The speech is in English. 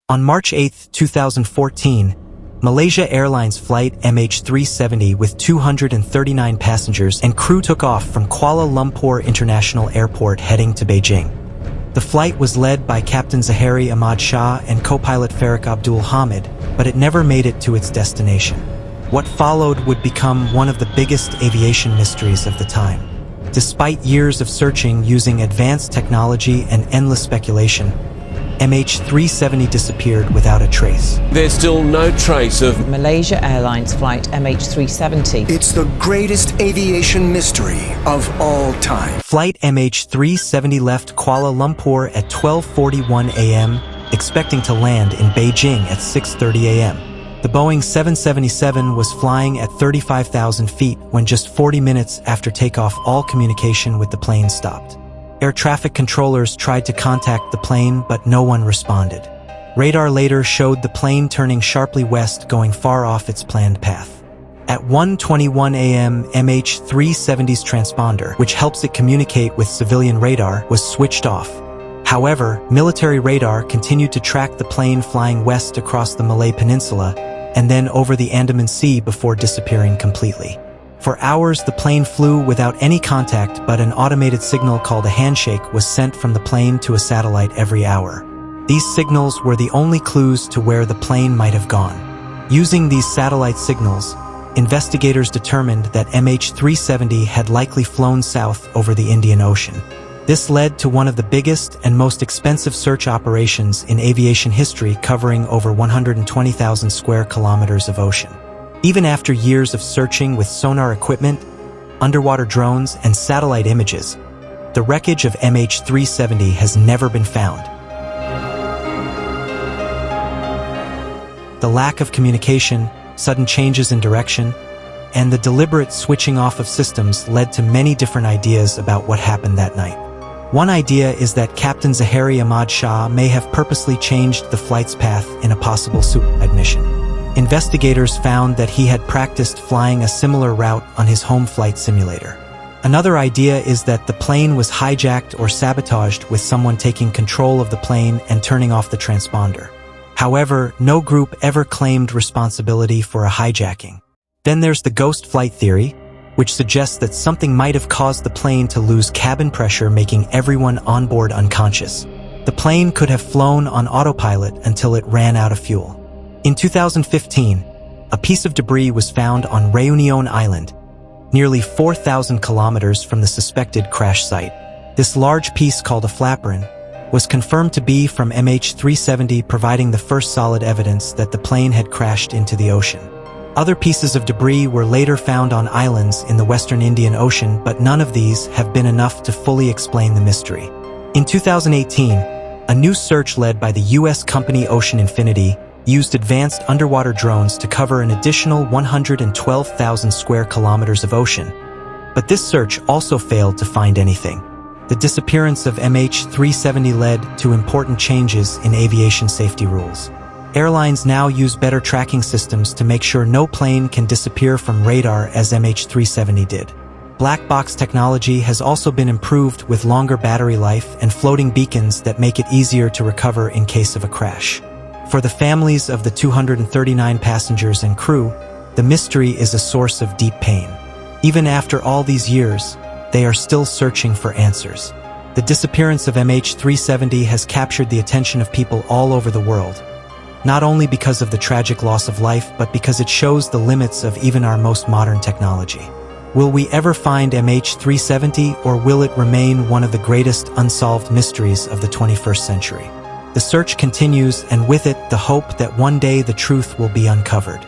On March 8, 2014, Malaysia Airlines Flight MH370 with 239 passengers and crew took off from Kuala Lumpur International Airport heading to Beijing. The flight was led by Captain Zahari Ahmad Shah and co-pilot Farik Abdul Hamid, but it never made it to its destination. What followed would become one of the biggest aviation mysteries of the time. Despite years of searching using advanced technology and endless speculation, MH370 disappeared without a trace. There's still no trace of Malaysia Airlines Flight MH370. It's the greatest aviation mystery of all time. Flight MH370 left Kuala Lumpur at 12:41 a.m., expecting to land in Beijing at 6:30 a.m. The Boeing 777 was flying at 35,000 feet when just 40 minutes after takeoff all communication with the plane stopped. Air traffic controllers tried to contact the plane, but no one responded. Radar later showed the plane turning sharply west, going far off its planned path. At 1:21 a.m., MH370's transponder, which helps it communicate with civilian radar, was switched off. However, military radar continued to track the plane flying west across the Malay Peninsula and then over the Andaman Sea before disappearing completely. For hours, the plane flew without any contact, but an automated signal called a handshake was sent from the plane to a satellite every hour. These signals were the only clues to where the plane might have gone. Using these satellite signals, investigators determined that MH370 had likely flown south over the Indian Ocean. This led to one of the biggest and most expensive search operations in aviation history, covering over 120,000 square kilometers of ocean. Even after years of searching with sonar equipment, underwater drones, and satellite images, the wreckage of MH370 has never been found. The lack of communication, sudden changes in direction, and the deliberate switching off of systems led to many different ideas about what happened that night. One idea is that Captain Zahari Ahmad Shah may have purposely changed the flight's path in a possible suicide mission. Investigators found that he had practiced flying a similar route on his home flight simulator. Another idea is that the plane was hijacked or sabotaged, with someone taking control of the plane and turning off the transponder. However, no group ever claimed responsibility for a hijacking. Then there's the ghost flight theory, which suggests that something might have caused the plane to lose cabin pressure, making everyone on board unconscious. The plane could have flown on autopilot until it ran out of fuel. In 2015, a piece of debris was found on Réunion Island, nearly 4,000 kilometers from the suspected crash site. This large piece, called a flaperon, was confirmed to be from MH370, providing the first solid evidence that the plane had crashed into the ocean. Other pieces of debris were later found on islands in the western Indian Ocean, but none of these have been enough to fully explain the mystery. In 2018, a new search led by the U.S. company Ocean Infinity used advanced underwater drones to cover an additional 112,000 square kilometers of ocean. But this search also failed to find anything. The disappearance of MH370 led to important changes in aviation safety rules. Airlines now use better tracking systems to make sure no plane can disappear from radar as MH370 did. Black box technology has also been improved, with longer battery life and floating beacons that make it easier to recover in case of a crash. For the families of the 239 passengers and crew, the mystery is a source of deep pain. Even after all these years, they are still searching for answers. The disappearance of MH370 has captured the attention of people all over the world, not only because of the tragic loss of life, but because it shows the limits of even our most modern technology. Will we ever find MH370, or will it remain one of the greatest unsolved mysteries of the 21st century? The search continues, and with it, the hope that one day the truth will be uncovered.